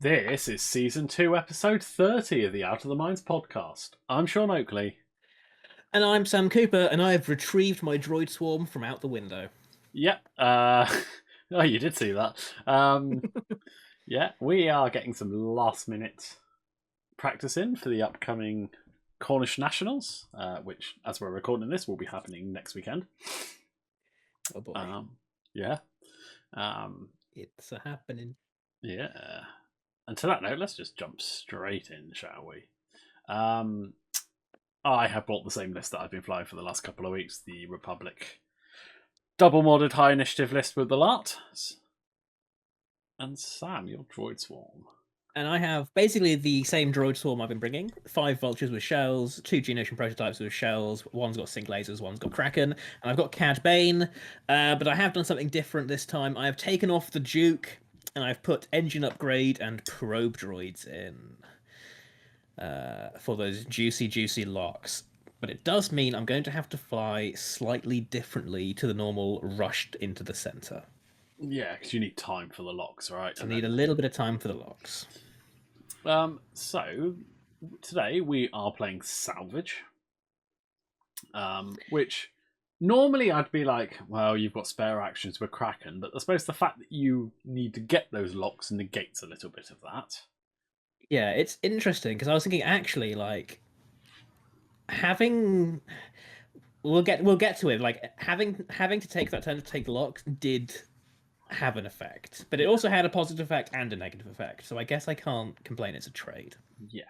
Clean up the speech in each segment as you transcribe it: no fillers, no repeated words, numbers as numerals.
This is Season 2, Episode 30 of the Out of the Minds podcast. I'm Sean Oakley. And I'm Sam Cooper, and I have retrieved my droid swarm from out the window. Yep. Oh, you did see that. Yeah, we are getting some last-minute practice in for the upcoming Cornish Nationals, which, as we're recording this, will be happening next weekend. Oh boy. Yeah. It's a happening. Yeah. And to that note, let's just jump straight in, shall we? I have brought the same list that I've been flying for the last couple of weeks, the Republic double modded high initiative list with the lot. And Sam, your droid swarm. And I have basically the same droid swarm I've been bringing. 5 vultures with shells, 2 G-Nation prototypes with shells, one's got sync lasers, one's got Kraken, and I've got Cad Bane. But I have done something different this time. I have taken off the Duke, and I've put engine upgrade and probe droids in for those juicy locks. But it does mean I'm going to have to fly slightly differently to the normal rushed into the center. Yeah, because you need time for the locks, right? I need a little bit of time for the locks. So today we are playing Salvage, which normally I'd be like, well, you've got spare actions with Kraken, but I suppose the fact that you need to get those locks negates a little bit of that. Yeah, it's interesting because I was thinking actually like having we'll get to it. Like having to take that turn to take the locks did have an effect, but it also had a positive effect and a negative effect. So I guess I can't complain. It's a trade. Yeah.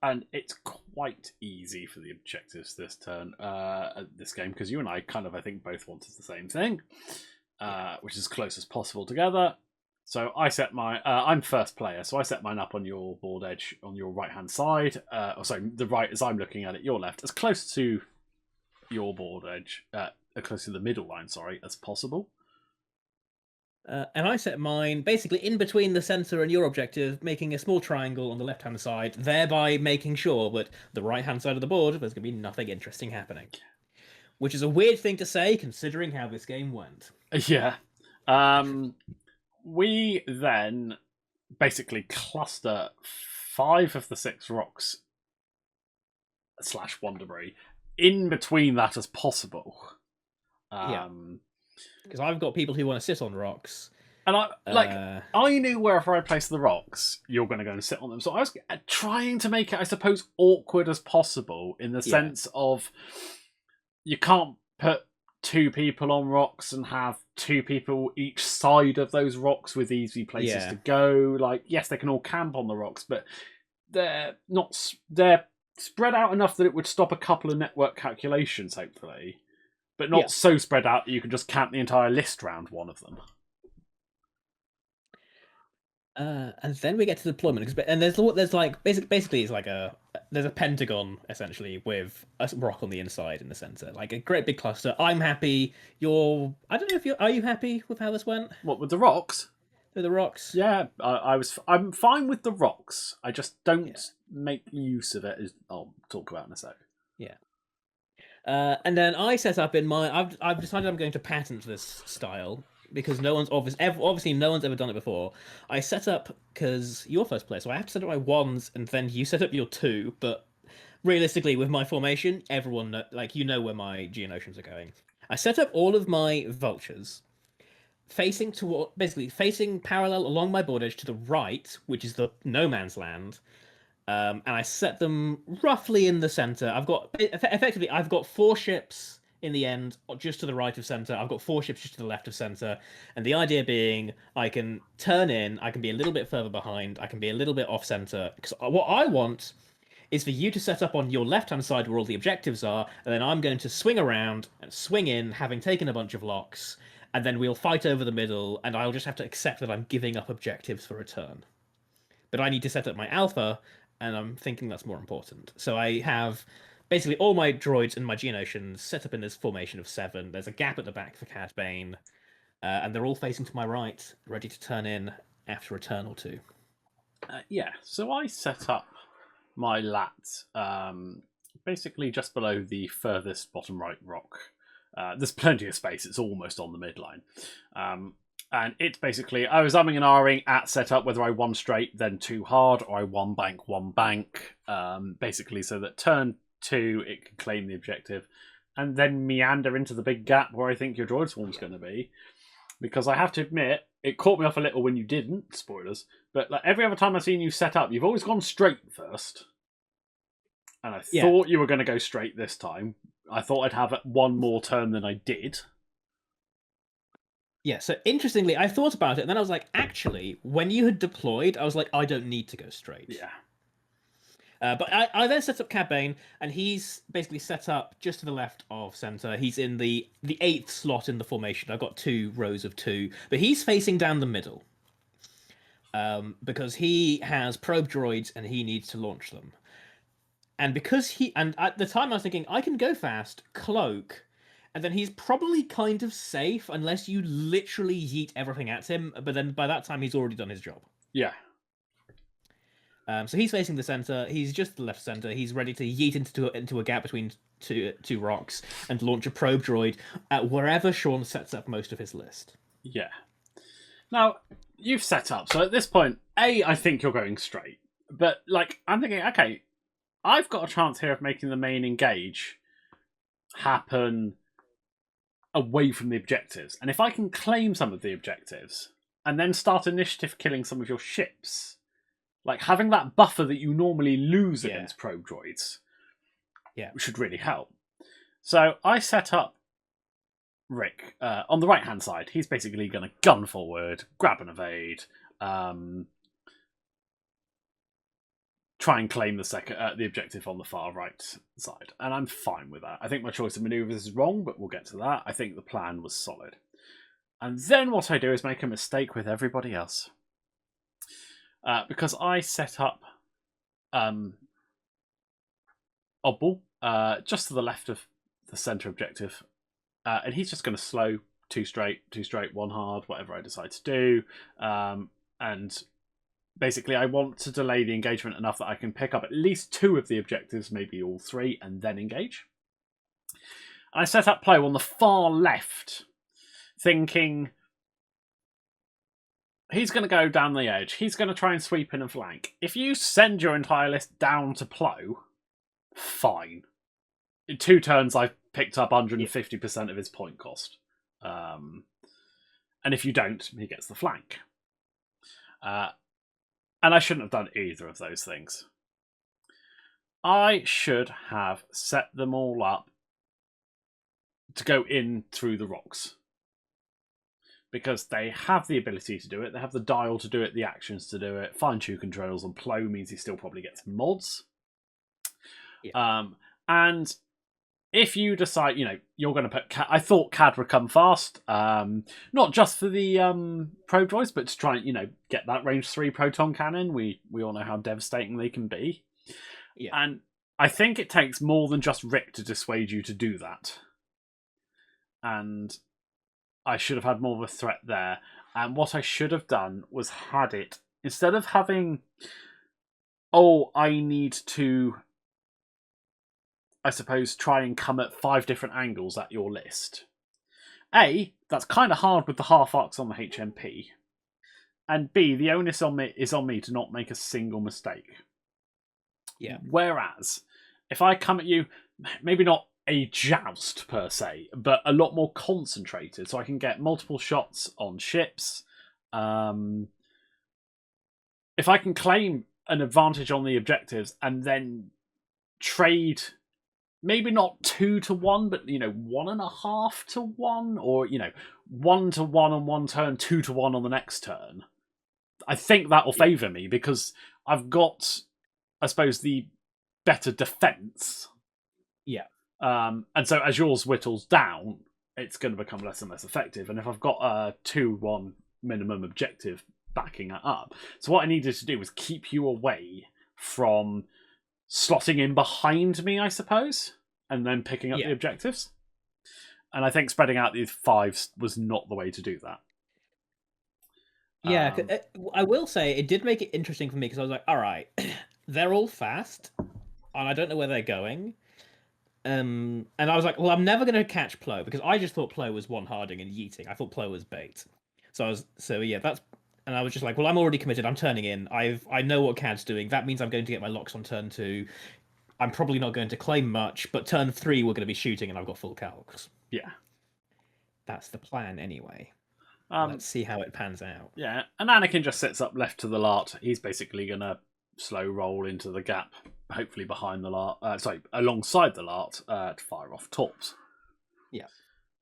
And it's quite easy for the objectives this turn, this game, because you and I kind of, I think, both wanted the same thing, which is as close as possible together. So I set my, I'm first player, so I set mine up on your board edge on your right-hand side, or sorry, the right as I'm looking at it, your left, as close to your board edge, close to the middle line, sorry, as possible. And I set mine basically in between the center and your objective, making a small triangle on the left-hand side, thereby making sure that the right-hand side of the board, there's going to be nothing interesting happening. Which is a weird thing to say, considering how this game went. Yeah. We then basically cluster 5 of the 6 rocks / one debris in between that as possible. Yeah. Because I've got people who want to sit on rocks. And I knew wherever I placed the rocks, you're going to go and sit on them. So I was trying to make it, I suppose, awkward as possible in the sense of you can't put 2 people on rocks and have 2 people each side of those rocks with easy places to go. Like, yes, they can all camp on the rocks, but they're spread out enough that it would stop a couple of network calculations, hopefully. But not so spread out that you can just camp the entire list round one of them. And then we get to deployment, and there's like basically it's like there's a pentagon essentially with a rock on the inside in the center, like a great big cluster. I'm happy. I don't know if are you happy with how this went? What, with the rocks? With the rocks? Yeah, I'm fine with the rocks. I just don't make use of it, as I'll talk about in a sec. Yeah. And then I set up in my. I've decided I'm going to patent this style because no one's obviously no one's ever done it before. I set up because you're first player, so I have to set up my 1s, and then you set up your 2. But realistically, with my formation, everyone where my Geonosians are going. I set up all of my vultures facing parallel along my board edge to the right, which is the no man's land. And I set them roughly in the center. I've got 4 ships in the end, just to the right of center. I've got 4 ships just to the left of center. And the idea being, I can turn in, I can be a little bit further behind, I can be a little bit off center. Because what I want is for you to set up on your left-hand side where all the objectives are, and then I'm going to swing around and swing in, having taken a bunch of locks, and then we'll fight over the middle, and I'll just have to accept that I'm giving up objectives for a turn. But I need to set up my alpha, and I'm thinking that's more important. So I have basically all my droids and my Geonosians set up in this formation of 7. There's a gap at the back for Cad Bane, and they're all facing to my right, ready to turn in after a turn or 2. So I set up my lat basically just below the furthest bottom right rock. There's plenty of space, it's almost on the midline. And it's basically, I was umming and ahhing at setup whether I won straight, then 2 hard, or I one bank. Basically, so that turn 2, it can claim the objective, and then meander into the big gap where I think your droid swarm's going to be. Because I have to admit, it caught me off a little when you didn't, spoilers, but like every other time I've seen you set up, you've always gone straight first. And I thought you were going to go straight this time. I thought I'd have one more turn than I did. Yeah, so interestingly, I thought about it, and then I was like, actually, when you had deployed, I was like, I don't need to go straight. Yeah. But I then set up Cad Bane, and he's basically set up just to the left of center. He's in the 8th slot in the formation. I've got 2 rows of 2, but he's facing down the middle. Because he has probe droids, and he needs to launch them. And at the time I was thinking, I can go fast, cloak, and then he's probably kind of safe unless you literally yeet everything at him. But then by that time, he's already done his job. Yeah. So he's facing the center. He's just the left center. He's ready to yeet into a gap between two rocks and launch a probe droid at wherever Sean sets up most of his list. Yeah. Now, you've set up. So at this point, I think you're going straight. But, like, I'm thinking, okay, I've got a chance here of making the main engage happen away from the objectives. And if I can claim some of the objectives and then start initiative killing some of your ships, like having that buffer that you normally lose against probe droids should really help. So I set up Rick on the right-hand side. He's basically going to gun forward, grab and evade, try and claim the objective on the far right side. And I'm fine with that. I think my choice of maneuvers is wrong, but we'll get to that. I think the plan was solid. And then what I do is make a mistake with everybody else. Because I set up Oddball just to the left of the centre objective. And he's just going to slow 2 straight, 1 hard, whatever I decide to do. And basically, I want to delay the engagement enough that I can pick up at least 2 of the objectives, maybe all 3, and then engage. And I set up Plo on the far left, thinking he's going to go down the edge. He's going to try and sweep in and flank. If you send your entire list down to Plo, fine. In 2 turns, I've picked up 150% of his point cost. And if you don't, he gets the flank. And I shouldn't have done either of those things. I should have set them all up to go in through the rocks. Because they have the ability to do it. They have the dial to do it, the actions to do it. Fine-tune controls on Plo means he still probably gets mods. Yeah. And if you decide, you're going to put Cad, I thought Cad would come fast, not just for the probe droids, but to try and get that range 3 proton cannon. We all know how devastating they can be. Yeah. And I think it takes more than just Rick to dissuade you to do that. And I should have had more of a threat there. And what I should have done was had it, instead of having, I need to, I suppose, try and come at 5 different angles at your list. A, that's kind of hard with the half arcs on the HMP. And B, the onus is on me to not make a single mistake. Yeah. Whereas, if I come at you, maybe not a joust per se, but a lot more concentrated, so I can get multiple shots on ships. If I can claim an advantage on the objectives and then trade, maybe not 2 to 1, but 1.5 to 1, or 1 to 1 on one turn, 2 to 1 on the next turn, I think that will favour me because I've got, I suppose, the better defence. Yeah. And so as yours whittles down, it's going to become less and less effective. And if I've got a 2-1 minimum objective backing it up, so what I needed to do was keep you away from slotting in behind me, I suppose, and then picking up the objectives. And I think spreading out these 5s was not the way to do that. Yeah, I will say it did make it interesting for me because I was like, all right, they're all fast, and I don't know where they're going. And I was like, well, I'm never going to catch Plo because I just thought Plo was one harding and yeeting. I thought Plo was bait. That's, and I was just like, well, I'm already committed. I'm turning in. I know what CAD's doing. That means I'm going to get my locks on turn 2. I'm probably not going to claim much, but turn 3 we're going to be shooting, and I've got full calcs. Yeah, that's the plan anyway. Let's see how it pans out. Yeah, and Anakin just sits up left to the Lart. He's basically gonna slow roll into the gap, hopefully behind the Lart. Alongside the Lart to fire off torps. Yeah,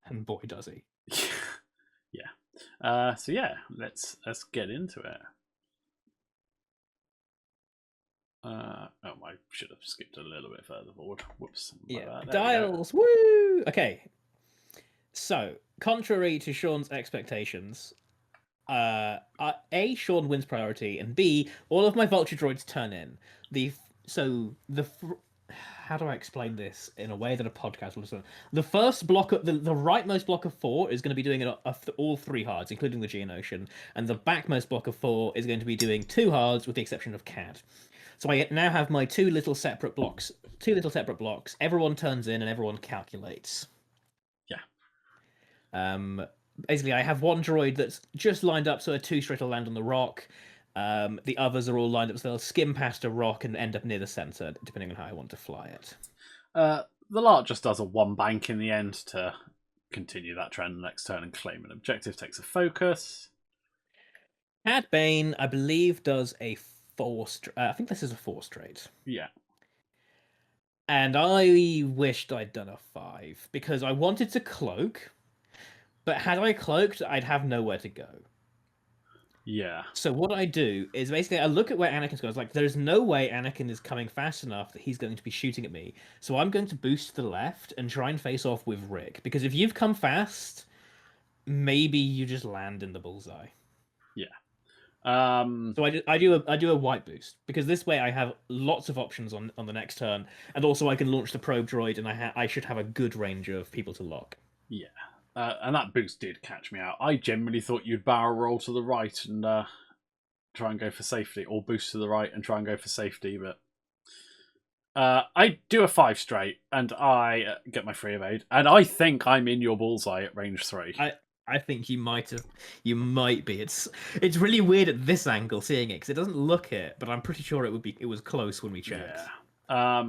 and boy does he. Yeah. So yeah, let's get into it. I should have skipped a little bit further forward. Whoops. Yeah. Dials. Woo. Okay. So, contrary to Sean's expectations, A, Sean wins priority, and B, all of my vulture droids turn in. How do I explain this in a way that a podcast will listen? The first block, the rightmost block of 4 is going to be doing all 3 hards, including the Geonosian, and the backmost block of 4 is going to be doing 2 hards, with the exception of CAD. So I now have my 2 little separate blocks. Everyone turns in and everyone calculates. Yeah. Basically, I have one droid that's just lined up so a 2 straight will land on the rock. The others are all lined up so they'll skim past a rock and end up near the center, depending on how I want to fly it. The Lart just does a 1 bank in the end to continue that trend next turn and claim an objective, takes a focus. Cad Bane, I believe, does a 4 straight. I think this is a 4 straight. Yeah. And I wished I'd done a 5 because I wanted to cloak, but had I cloaked, I'd have nowhere to go. Yeah. So what I do is basically I look at where Anakin's going. It's like there's no way Anakin is coming fast enough that he's going to be shooting at me. So I'm going to boost to the left and try and face off with Rick. Because if you've come fast, maybe you just land in the bullseye. Yeah. So I do a white boost because this way I have lots of options on the next turn, and also I can launch the probe droid, and I should have a good range of people to lock. Yeah. And that boost did catch me out. I generally thought you'd barrel roll to the right and try and go for safety, or boost to the right and try and go for safety, but I do a 5 straight and I get my free evade, and I think I'm in your bullseye at range 3. I think you might be. It's really weird at this angle seeing it because it doesn't look it, but I'm pretty sure it was close when we checked. Yeah.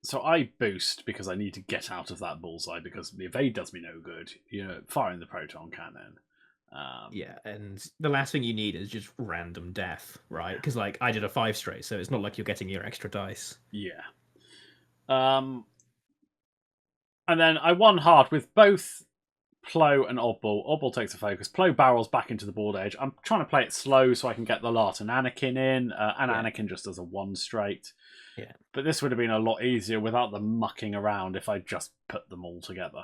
So I boost because I need to get out of that bullseye because the evade does me no good. Firing the proton cannon. Yeah, and the last thing you need is just random death, right? Because I did a 5 straight, so it's not like you're getting your extra dice. Yeah. And then I won hard with both Plo and Oddball. Oddball takes a focus. Plo barrels back into the board edge. I'm trying to play it slow so I can get the Lart and Anakin in, and Anakin just does a 1 straight. Yeah. But this would have been a lot easier without them mucking around if I just put them all together.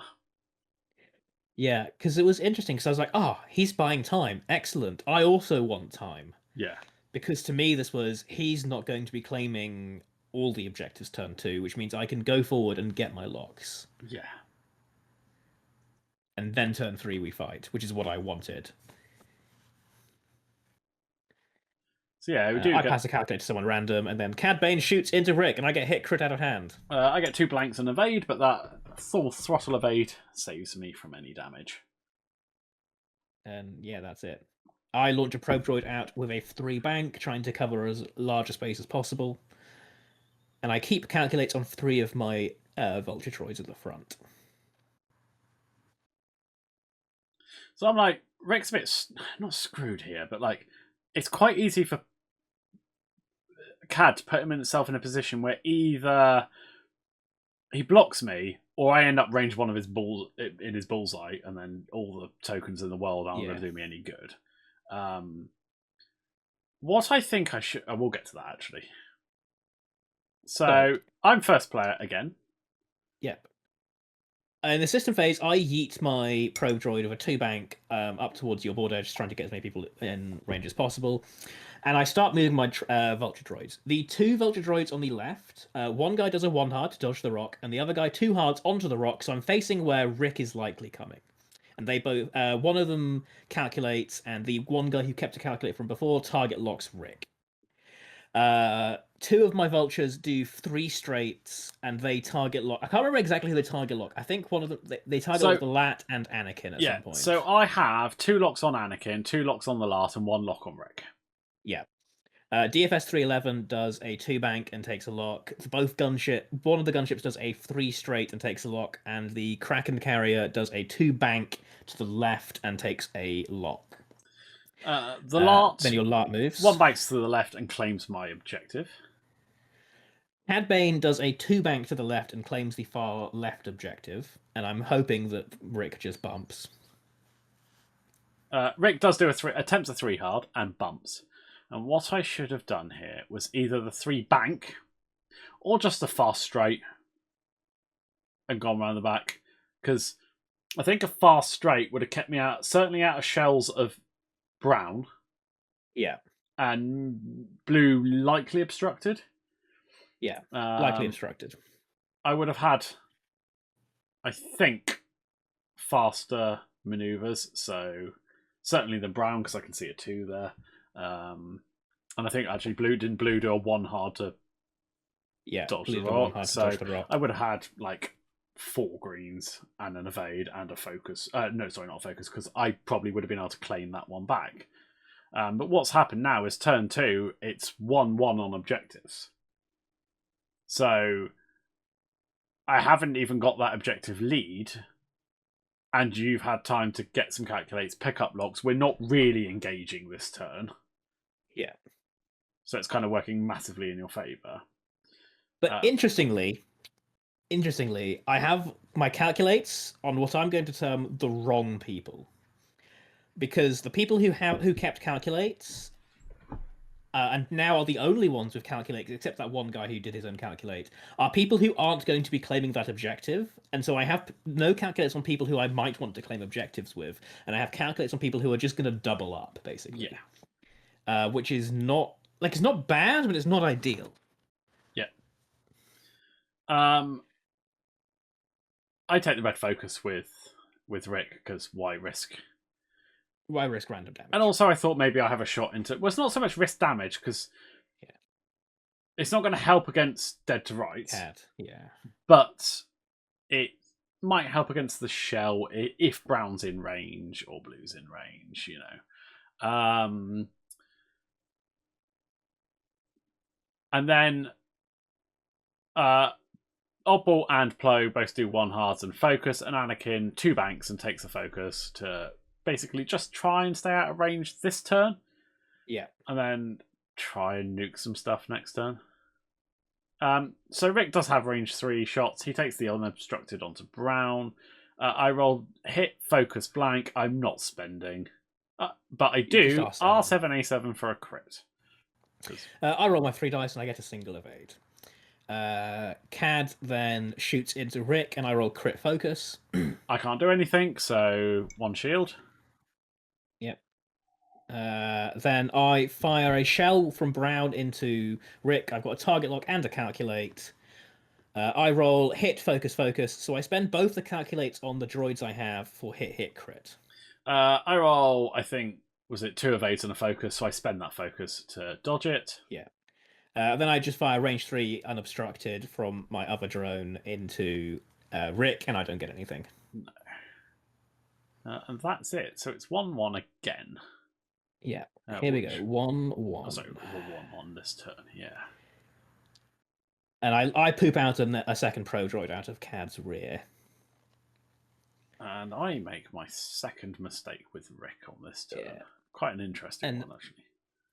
Yeah, because it was interesting because I was like, he's buying time. Excellent. I also want time. Yeah. Because to me, he's not going to be claiming all the objectives turn 2, which means I can go forward and get my locks. Yeah. And then turn 3 we fight, which is what I wanted. So yeah, we do. I pass a calculator to someone random, and then Cad Bane shoots into Rick, and I get hit crit out of hand. I get 2 blanks and evade, but that full throttle evade saves me from any damage. And yeah, that's it. I launch a probe droid out with a 3 bank, trying to cover as large a space as possible. And I keep calculates on 3 of my vulture droids at the front. So I'm like, Rick's a bit not screwed here, but it's quite easy for Cad to put himself in a position where either he blocks me or I end up range 1 of his in his bullseye, and then all the tokens in the world aren't going to do me any good. What I think I will get to that actually. So I'm first player again. Yep. In the system phase, I yeet my probe droid with a 2 bank up towards your board edge, trying to get as many people in range as possible. And I start moving my vulture droids. The 2 vulture droids on the left, one guy does a 1 hard to dodge the rock, and the other guy 2 hards onto the rock, so I'm facing where Rick is likely coming. And they both, one of them calculates, and the one guy who kept a calculate from before target locks Rick. two of my vultures do 3 straights, and they target lock. I can't remember exactly who they target lock. I think one of them they target lock the Lat and Anakin at some point. So I have 2 locks on Anakin, 2 locks on the Lat, and 1 lock on Rick. Yeah. DFS 311 does a 2 bank and takes a lock. Both gunship, one of the gunships does a 3 straight and takes a lock, and the Kraken carrier does a 2 bank to the left and takes a lock. The Lat. Then your Lat moves. 1 banks to the left and claims my objective. Cad Bane does a 2 bank to the left and claims the far left objective, and I'm hoping that Rick just bumps. Rick does do attempts a 3 hard and bumps. And what I should have done here was either the 3 bank or just a fast straight and gone around the back. Because I think a fast straight would have kept me certainly out of shells of brown. Yeah. And blue likely obstructed. Yeah, likely obstructed. I would have had, I think, faster maneuvers. So certainly the brown, because I can see a 2 there. And I think actually blue do a 1 hard to dodge the rock. So I would have had like 4 greens and an evade and a focus. No, sorry, not a focus, because I probably would have been able to claim that one back. But what's happened now is turn 2, it's 1-1 on objectives. So I haven't even got that objective lead, and you've had time to get some calculates, pick up locks. We're not really engaging this turn. Yeah. So it's kind of working massively in your favour. But interestingly, I have my calculates on what I'm going to term the wrong people. Because the people who kept calculates and now are the only ones with calculates, except that one guy who did his own calculate, are people who aren't going to be claiming that objective. And so I have no calculates on people who I might want to claim objectives with, and I have calculates on people who are just going to double up, basically. Yeah. Which is not it's not bad, but it's not ideal. Yeah. I take the red focus with Rick, because why risk? Why risk random damage? And also I thought maybe I have a shot into... Well, it's not so much risk damage, because it's not going to help against Dead to Rights. Yeah. But it might help against the shell if brown's in range or blue's in range, you know. And then Oddball and Plo both do 1 hards and focus, and Anakin 2 banks and takes a focus to basically just try and stay out of range this turn. Yeah. And then try and nuke some stuff next turn. So Rick does have range 3 shots. He takes the unobstructed onto brown. I roll hit, focus, blank. I'm not spending. But I do R7, A7 for a crit. I roll my 3 dice and I get a single evade. Cad then shoots into Rick and I roll crit focus. I can't do anything, so 1 shield. Yep. Then I fire a shell from Brown into Rick. I've got a target lock and a calculate. I roll hit, focus, focus. So I spend both the calculates on the droids I have for hit, hit, crit. I roll, I think, was it 2 evades and a focus, so I spend that focus to dodge it. Yeah. Then I just fire range 3 unobstructed from my other drone into Rick, and I don't get anything. No. And that's it. So it's 1-1 again. Yeah. Here we go. 1-1. Oh, sorry, 1-1 this turn. Yeah. And I poop out a second pro droid out of Cad's rear. And I make my second mistake with Rick on this turn. Yeah. Quite an interesting one, actually.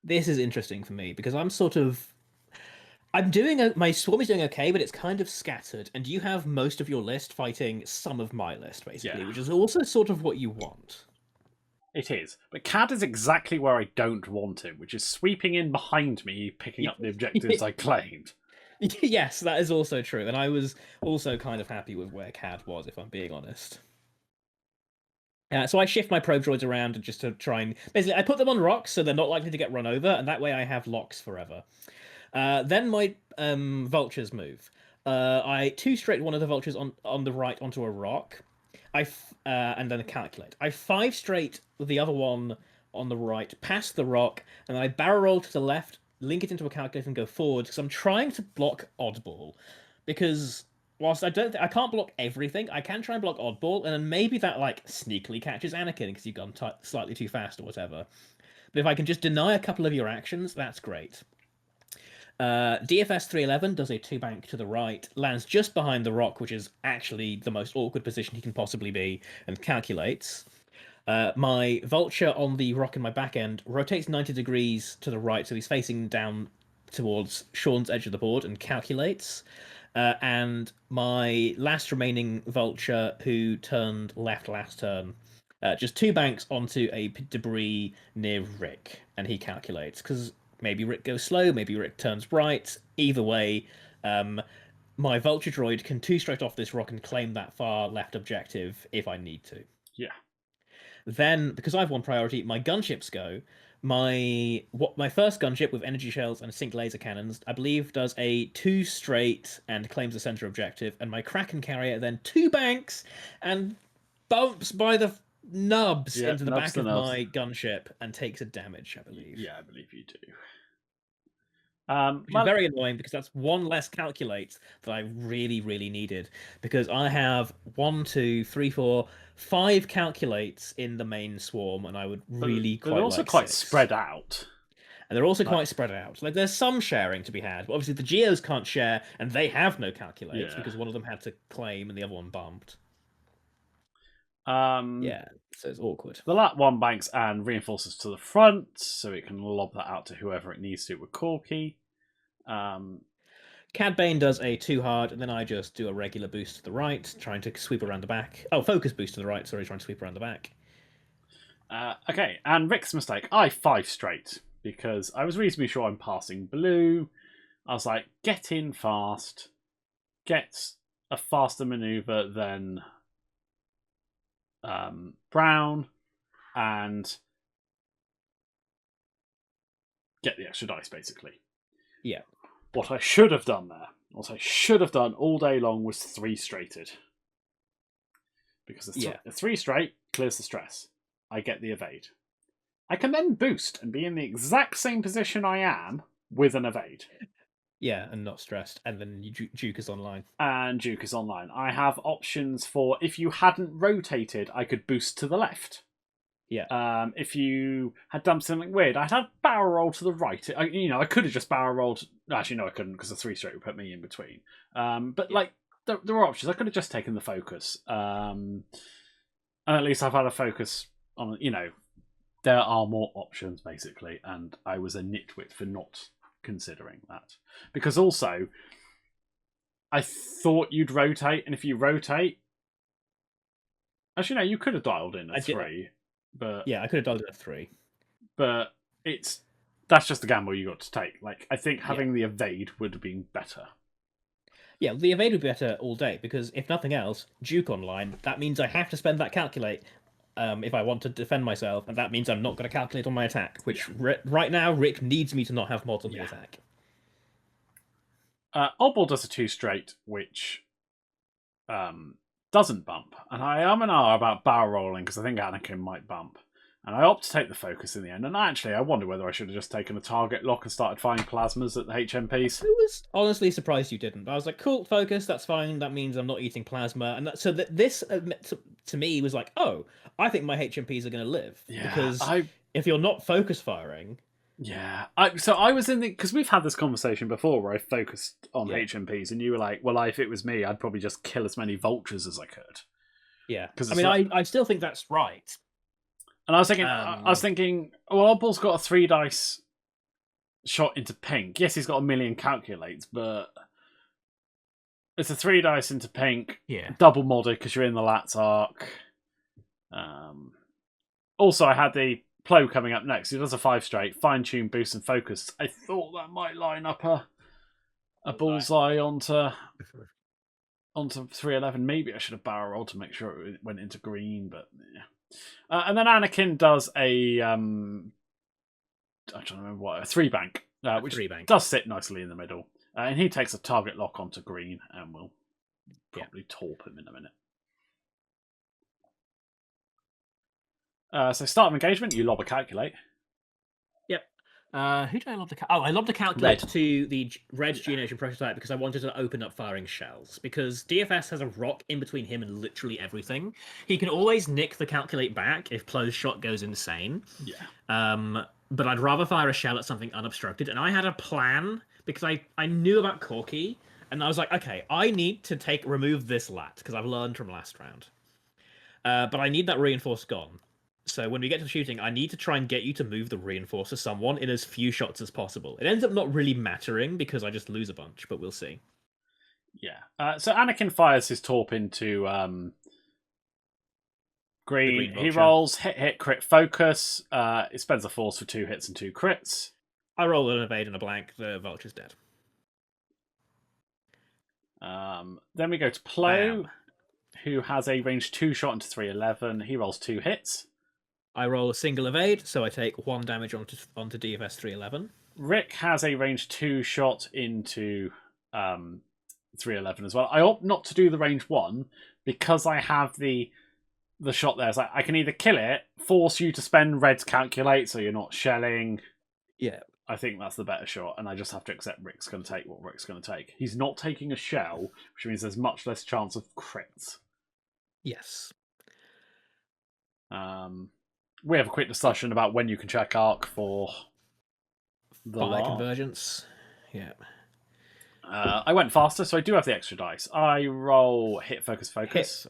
This is interesting for me because I'm doing my swarm is doing okay, but it's kind of scattered, and you have most of your list fighting some of my list, basically, which is also sort of what you want. It is, but Cad is exactly where I don't want him, which is sweeping in behind me, picking up the objectives I claimed. Yes, that is also true, and I was also kind of happy with where Cad was, if I'm being honest. So I shift my probe droids around just to try and... Basically, I put them on rocks so they're not likely to get run over, and that way I have locks forever. Then my vultures move. I 2 straight one of the vultures on the right onto a rock. And then I calculate. I 5 straight the other one on the right past the rock, and I barrel roll to the left link it into a calculator and go forward because I'm trying to block oddball. Because whilst I can't block everything, I can try and block oddball, and then maybe that like sneakily catches Anakin because you've gone slightly too fast or whatever. But if I can just deny a couple of your actions, that's great. DFS 311 does a 2-bank to the right, lands just behind the rock, which is actually the most awkward position he can possibly be, and calculates. My vulture on the rock in my back end rotates 90 degrees to the right, so he's facing down towards Sean's edge of the board and calculates. And my last remaining vulture, who turned left last turn, just 2 banks onto a debris near Rick, and he calculates because maybe Rick goes slow, maybe Rick turns right. Either way, my vulture droid can 2 straight off this rock and claim that far left objective if I need to. Yeah. Then, because I have 1 priority, my gunships go. My first gunship with energy shells and sync laser cannons, I believe, does a 2 straight and claims the center objective, and my Kraken carrier then 2 banks and bumps by the nubs into the back of my gunship and takes a damage, I believe. Yeah, I believe you do. Which is very annoying because that's 1 less calculate that I really, really needed. Because I have 1, 2, 3, 4, 5 calculates in the main swarm, and I would really quite. They're also like quite 6. spread out. And they're also quite spread out. Like there's some sharing to be had, but obviously the Geos can't share, and they have no calculates because one of them had to claim and the other one bumped. Yeah, so it's awkward. The lat 1 banks and reinforces to the front, so it can lob that out to whoever it needs to with Corky. Cad Bane does a 2 hard, and then I just do a regular boost to the right, trying to sweep around the back. Oh, focus boost to the right, sorry, trying to sweep around the back. Okay, and Rick's mistake. I 5 straight, because I was reasonably sure I'm passing blue. I was like, get in fast, get a faster maneuver than brown, and get the extra dice, basically. Yeah. What I should have done there, what I should have done all day long, was 3 straighted. Because the 3 straight clears the stress. I get the evade. I can then boost and be in the exact same position I am with an evade. Yeah, and not stressed. And then Duke is online. And Duke is online. I have options for, if you hadn't rotated, I could boost to the left. Yeah. If you had done something weird, I'd have barrel roll to the right. I could have just barrel rolled. Actually, no, I couldn't because the 3 straight would put me in between. But there were options. I could have just taken the focus. And at least I've had a focus on. There are more options basically, and I was a nitwit for not considering that, because also I thought you'd rotate, and if you rotate, actually no, you could have dialed in a 3, but yeah, I could have dialed in a 3, but that's just the gamble you got to take. Like, I think having the evade would have been better. Yeah, the evade would be better all day, because if nothing else, Duke online, that means I have to spend that calculate if I want to defend myself, and that means I'm not going to calculate on my attack, which right now Rick needs me to not have mods on the attack. Oddball does a 2 straight, which doesn't bump, and I am and are about barrel rolling because I think Anakin might bump, and I opt to take the focus in the end. And actually, I wonder whether I should have just taken a target lock and started firing plasmas at the HMPs. I was honestly surprised you didn't. I was like, cool, focus, that's fine. That means I'm not eating plasma, and so this to me was like, oh, I think my HMPs are going to live because if you're not focus firing. Yeah, so I was in the, because we've had this conversation before where I focused on HMPs, and you were like, well, if it was me, I'd probably just kill as many vultures as I could. Yeah, I mean, I still think that's right. And I was thinking, well, Oddball's got a 3 dice shot into pink. Yes, he's got a million calculates, but it's a 3 dice into pink. Yeah, double modded because you're in the Lats arc. Also, I had the Plo coming up next. He does a 5 straight, fine tune, boost, and focus. I thought that might line up a bullseye onto 311. Maybe I should have barrel rolled to make sure it went into green, but yeah. And then Anakin does a I'm trying to remember what, a 3 bank, which does sit nicely in the middle, and he takes a target lock onto green, and will probably torp him in a minute. So start of engagement, you lob a calculate. Yep. Who do I lob to? I lobbed a calculate Red. to the red G-Nation prototype because I wanted to open up firing shells. Because DFS has a rock in between him and literally everything. He can always nick the calculate back if closed shot goes insane. Yeah. But I'd rather fire a shell at something unobstructed. And I had a plan because I knew about Corky, and I was like, okay, I need to remove this lat because I've learned from last round. But I need that reinforce gone. So when we get to shooting, I need to try and get you to move the reinforce to someone in as few shots as possible. It ends up not really mattering because I just lose a bunch, but we'll see. Yeah. So Anakin fires his torp into green. He rolls hit, crit, focus. It spends a force for 2 hits and 2 crits. I roll an evade and a blank. The vulture's dead. Then we go to Plo, who has a range 2 shot into 311. He rolls 2 hits. I roll a single evade, so I take 1 damage onto DFS 311. Rick has a range 2 shot into 311 as well. I opt not to do the range 1 because I have the shot there. So I can either kill it, force you to spend red to calculate so you're not shelling. Yeah. I think that's the better shot, and I just have to accept Rick's going to take what Rick's going to take. He's not taking a shell, which means there's much less chance of crits. Yes. We have a quick discussion about when you can check arc for the convergence. Yeah. I went faster, so I do have the extra dice. I roll hit, focus, focus.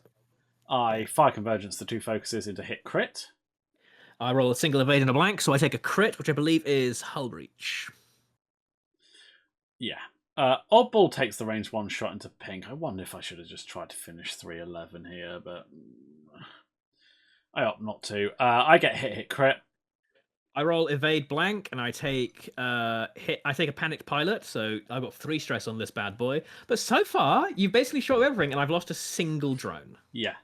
I fire convergence the 2 focuses into hit, crit. I roll a single evade and a blank, so I take a crit, which I believe is hull breach. Yeah. Oddball takes the range 1 shot into pink. I wonder if I should have just tried to finish 311 here, but I opt not to. I get hit, crit. I roll evade blank, and I take hit. I take a panicked pilot, so I've got 3 stress on this bad boy. But so far, you've basically shot everything, and I've lost a single drone. Yeah.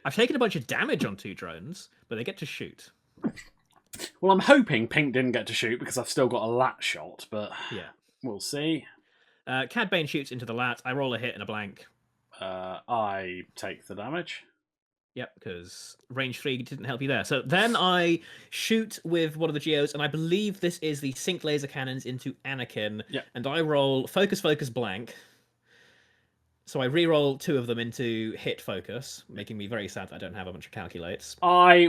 I've taken a bunch of damage on 2 drones, but they get to shoot. Well, I'm hoping pink didn't get to shoot because I've still got a lat shot, but yeah, we'll see. Cad Bane shoots into the lat. I roll a hit and a blank. I take the damage. Yep, because range 3 didn't help you there. So then I shoot with one of the Geos, and I believe this is the sync laser cannons into Anakin. Yep. And I roll focus, blank. So I re-roll 2 of them into hit focus, making me very sad that I don't have a bunch of calculates. I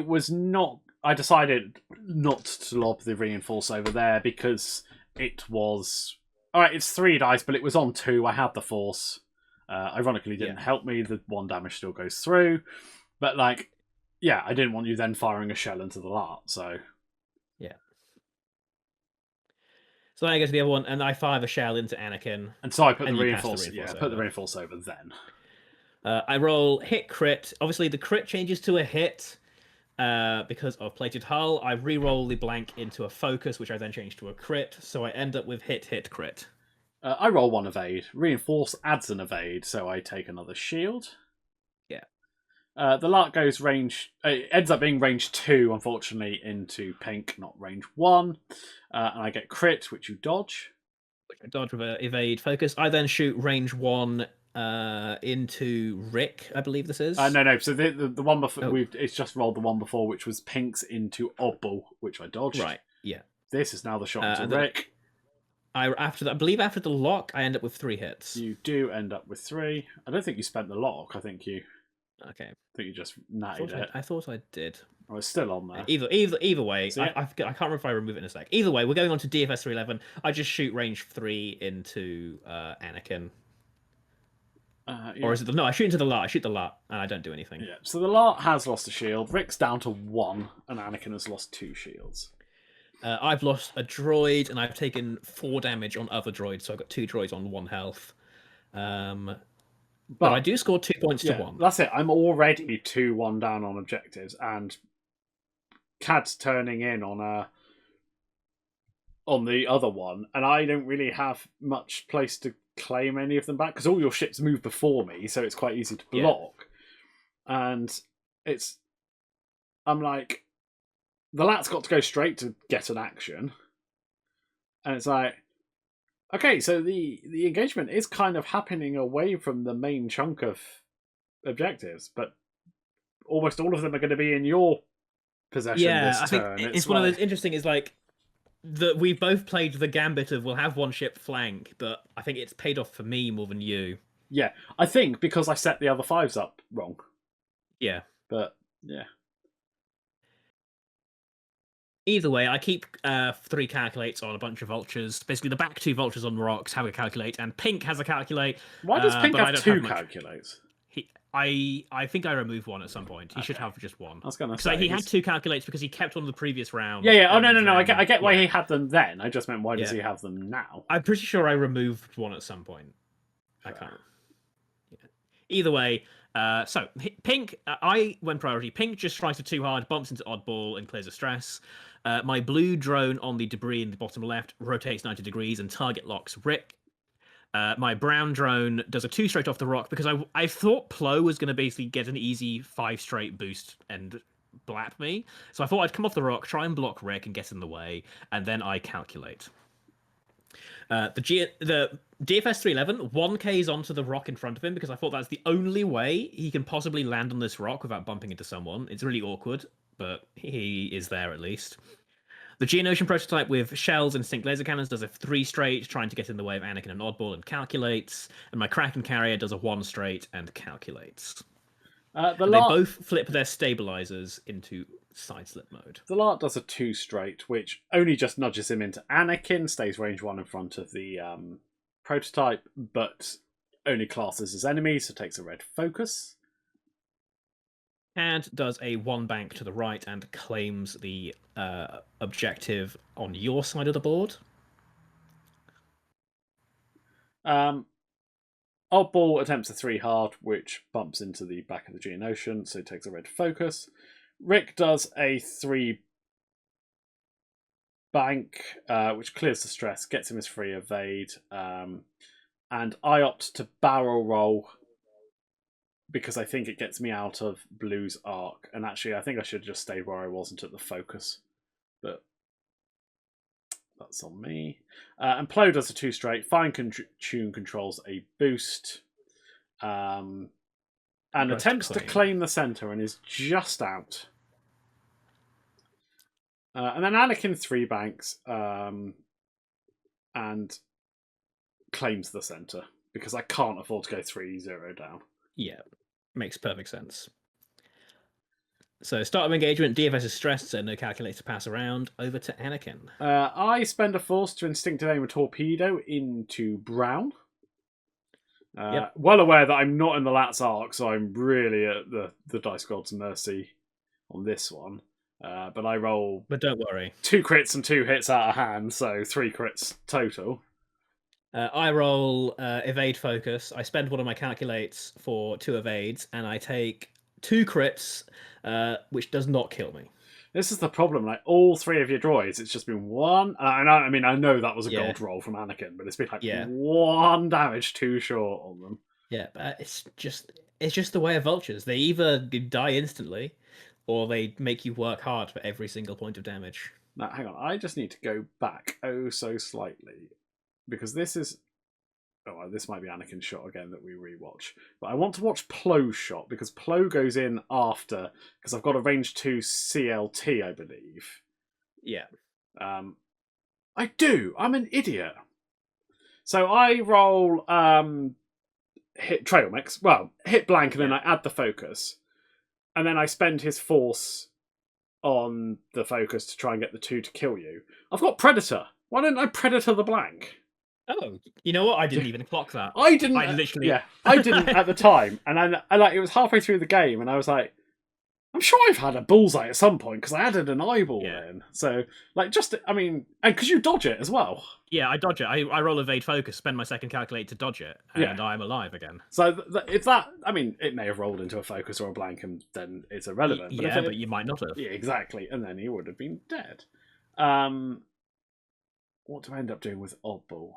decided not to lob the reinforce over there because it was... Alright, it's 3 dice, but it was on 2. I had the force. Ironically, didn't help me. The 1 damage still goes through. But, like, yeah, I didn't want you then firing a shell into the lat, so... Yeah. So then I go to the other one, and I fire the shell into Anakin. And so I put the reinforce put the reinforce over then. I roll hit crit. Obviously, the crit changes to a hit because of plated hull. I re-roll the blank into a focus, which I then change to a crit. So I end up with hit, crit. I roll 1 evade. Reinforce adds an evade, so I take another shield. Yeah. The Lark goes range... It ends up being range 2, unfortunately, into pink, not range 1. And I get crit, which you dodge. Which I dodge with a evade focus. I then shoot range 1 into Rick, I believe this is. No. So the one before... It's just rolled the one before, which was pink's into Oddball, which I dodged. Right, yeah. This is now the shot into Rick. I believe after the lock, I end up with 3 hits. You do end up with 3. I don't think you spent the lock. I think you you just natted it. I thought I did. Oh, it's still on there. Either way, So, yeah. I can't remember if I remove it in a sec. Either way, we're going on to DFS 311. I just shoot range 3 into Anakin. Yeah. Or is it I shoot into the Lat. I shoot the Lat, and I don't do anything. Yeah. So the Lat has lost a shield. Rick's down to 1, and Anakin has lost 2 shields. I've lost a droid, and I've taken 4 damage on other droids, so I've got 2 droids on 1 health. But I do score 2 points to 1. That's it. I'm already 2-1 down on objectives, and Cad's turning in on the other one, and I don't really have much place to claim any of them back because all your ships move before me, so it's quite easy to block. Yeah. And I'm like, the Lat's got to go straight to get an action, and it's like, okay, so the engagement is kind of happening away from the main chunk of objectives, but almost all of them are going to be in your possession this turn. It's one of those interesting, is like, we've both played the gambit of we'll have one ship flank, but I think it's paid off for me more than you. Yeah, I think because I set the other 5s up wrong. Yeah. But yeah. Either way, I keep 3 calculates on a bunch of vultures. Basically, the back 2 vultures on the rocks have a calculate, and Pink has a calculate. Why does Pink but I have don't 2 much. calculates? I think I removed one at some point. He should have just one. I was gonna Because say he had 2 calculates because he kept one of the previous round. Yeah. Oh no. I get why he had them then. I just meant why does Yeah. he have them now? I'm pretty sure I removed one at some point. I can't. Yeah. Either way, so Pink, I went priority. Pink just tries to too hard, bumps into oddball, and clears a stress. My blue drone on the debris in the bottom left rotates 90 degrees and target locks Rick. My brown drone does a 2 straight off the rock because I thought Plo was going to basically get an easy 5 straight boost and blap me. So I thought I'd come off the rock, try and block Rick and get in the way, and then I calculate. The DFS 311 1Ks onto the rock in front of him because I thought that's the only way he can possibly land on this rock without bumping into someone. It's really awkward, but he is there at least. The Geonosian prototype with shells and sync laser cannons does a 3 straight, trying to get in the way of Anakin and Oddball and calculates. And my Kraken carrier does a 1 straight and calculates. They both flip their stabilizers into side slip mode. The Lart does a 2 straight, which only just nudges him into Anakin, stays range 1 in front of the prototype, but only classes as enemy, so takes a red focus. And does a 1 bank to the right and claims the objective on your side of the board. Oddball attempts a 3 hard, which bumps into the back of the Geonosian, so takes a red focus. Rick does a 3 bank, which clears the stress, gets him his free evade, and I opt to barrel roll because I think it gets me out of Blue's arc. And actually, I think I should have just stayed where I wasn't at the focus, but that's on me. And Plo does a 2 straight. Fine Tune controls a boost, and attempts to claim the center and is just out. And then Anakin 3 banks and claims the center because I can't afford to go 3-0 down. Yeah, makes perfect sense. So start of engagement, DFS is stressed, so no calculator to pass around. Over to Anakin. I spend a force to instinctive aim a torpedo into Brown. Well aware that I'm not in the Lat's arc, so I'm really at the Dice God's mercy on this one. But I roll... But don't worry. 2 crits and 2 hits out of hand, so 3 crits total. I roll evade focus. I spend one of my calculates for 2 evades, and I take 2 crits, which does not kill me. This is the problem. Like all 3 of your droids, it's just been 1. I know that was a gold roll from Anakin, but it's been like 1 damage too short on them. Yeah, but it's just the way of vultures. They either die instantly, or they make you work hard for every single point of damage. Now, hang on. I just need to go back so slightly. Because this is... Oh, this might be Anakin's shot again that we rewatch. But I want to watch Plo's shot, because Plo goes in after... Because I've got a range 2 CLT, I believe. Yeah. I do! I'm an idiot! So I roll... hit trail mix. Well, hit blank, and then I add the focus. And then I spend his force on the focus to try and get the 2 to kill you. I've got Predator! Why don't I Predator the blank? Oh, you know what? I didn't even clock that. I didn't. I literally. Yeah, I didn't at the time, and I like it was halfway through the game, and I was like, I'm sure I've had a bullseye at some point because I added an eyeball in. So and because you dodge it as well. Yeah, I dodge it. I roll evade focus, spend my second calculate to dodge it, and I'm alive again. So if that, it may have rolled into a focus or a blank, and then it's irrelevant. But you might not have. Yeah, exactly, and then he would have been dead. What do I end up doing with Oddball?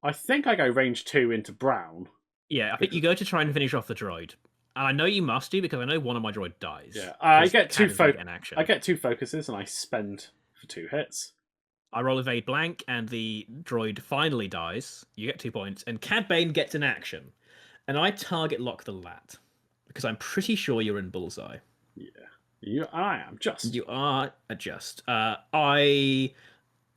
I think I go range 2 into Brown. Yeah, I think you go to try and finish off the droid. And I know you must do because I know one of my droid dies. Yeah, I get 2 focuses and I spend for 2 hits. I roll evade blank and the droid finally dies. You get 2 points. And Cad Bane gets an action. And I target lock the Lat. Because I'm pretty sure you're in bullseye. Yeah. I am just. You are just. I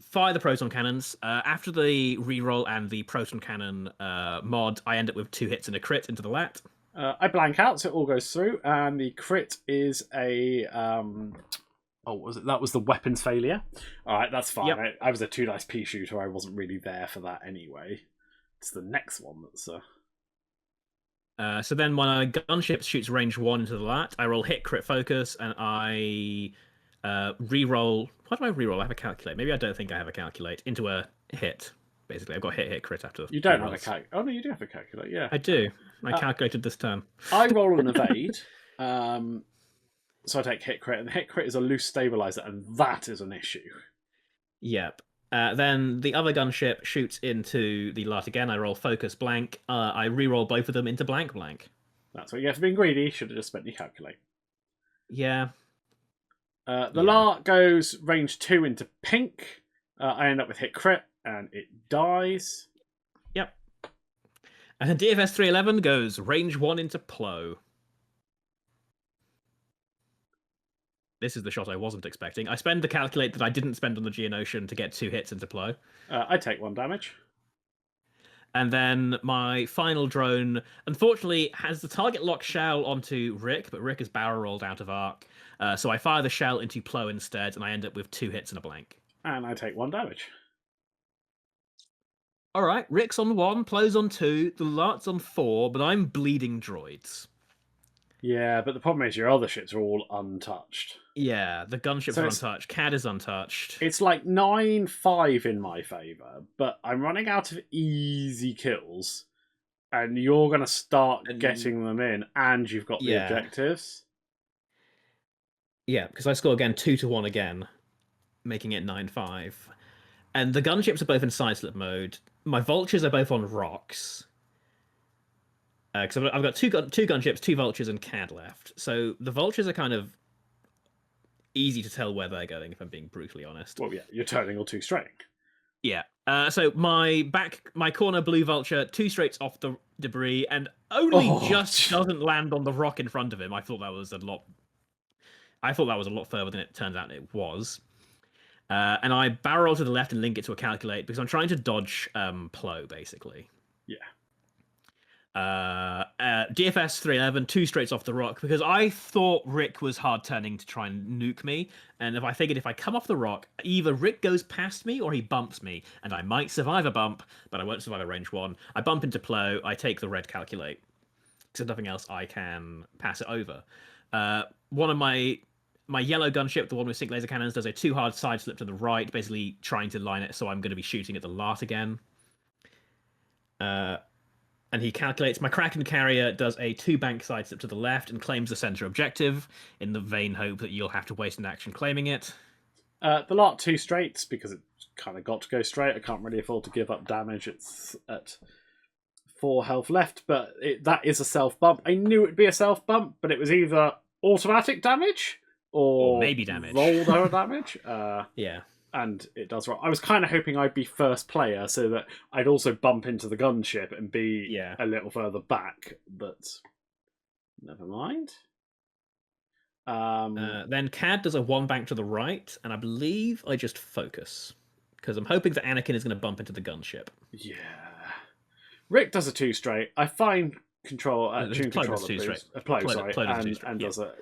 fire the proton cannons. After the reroll and the proton cannon mod, I end up with 2 hits and a crit into the lat. I blank out, so it all goes through, and the crit is a. Oh, was it? That was the weapons failure. All right, that's fine. Yep. I was a 2 dice pea shooter. I wasn't really there for that anyway. It's the next one that's. So then my gunship shoots range 1 into the lat. I roll hit, crit, focus, and I re-roll. What do I re-roll? I have a calculate. Maybe I don't think I have a calculate into a hit. Basically, I've got hit, crit after. You don't have a calculate. Oh no, you do have a calculate. Yeah, I do. I calculated this turn. I roll an evade. So I take hit crit, and hit crit is a loose stabilizer, and that is an issue. Yep. Then the other gunship shoots into the lat again. I roll focus blank. I re-roll both of them into blank blank. That's what you have for being greedy. Should have just spent your calculate. Yeah. The Lat goes range 2 into pink. I end up with hit crit, and it dies. Yep. And DFS 311 goes range 1 into Plo. This is the shot I wasn't expecting. I spend the calculate that I didn't spend on the Geonosian to get 2 hits into Plo. I take 1 damage. And then my final drone, unfortunately, has the target lock shell onto Rick, but Rick is barrel rolled out of arc. So I fire the shell into Plo instead, and I end up with 2 hits and a blank. And I take 1 damage. All right, Rick's on 1, Plo's on 2, the Lart's on 4, but I'm bleeding droids. Yeah, but the problem is your other ships are all untouched. Yeah, the gunships are untouched. CAD is untouched. It's like 9-5 in my favour, but I'm running out of easy kills, and you're going to start getting them in, and you've got the objectives. Yeah, because I score again 2-1 again, making it 9-5. And the gunships are both in side slip mode. My vultures are both on rocks. Because I've got two gunships, 2 vultures, and CAD left. So the vultures are kind of easy to tell where they're going, if I'm being brutally honest. Well, yeah, you're turning all 2 straight. Yeah. So my corner blue vulture, 2 straights off the debris, and only just doesn't land on the rock in front of him. I thought that was a lot further than it turns out it was. And I barrel to the left and link it to a calculate because I'm trying to dodge Plo, basically. Yeah. DFS 311, 2 straights off the rock, because I thought Rick was hard turning to try and nuke me, and I figured if I come off the rock, either Rick goes past me or he bumps me, and I might survive a bump, but I won't survive a range 1. I bump into Plo, I take the red calculate. Because if nothing else, I can pass it over. One of my yellow gunship, the one with sync laser cannons, does a 2 hard side slip to the right, basically trying to line it so I'm going to be shooting at the Lat again. And he calculates. My Kraken carrier does a 2 bank side slip to the left and claims the center objective, in the vain hope that you'll have to waste an action claiming it. The Lat 2 straights, because it kind of got to go straight. I can't really afford to give up damage. It's at 4 health left, but that is a self bump. I knew it'd be a self bump, but it was either automatic damage or maybe damage. Rolled damage. Yeah. And it does roll. I was kind of hoping I'd be first player so that I'd also bump into the gunship and be a little further back, but never mind. Then CAD does a 1 bank to the right, and I believe I just focus. Because I'm hoping that Anakin is going to bump into the gunship. Yeah. Rick does a 2 straight. I find control tune control and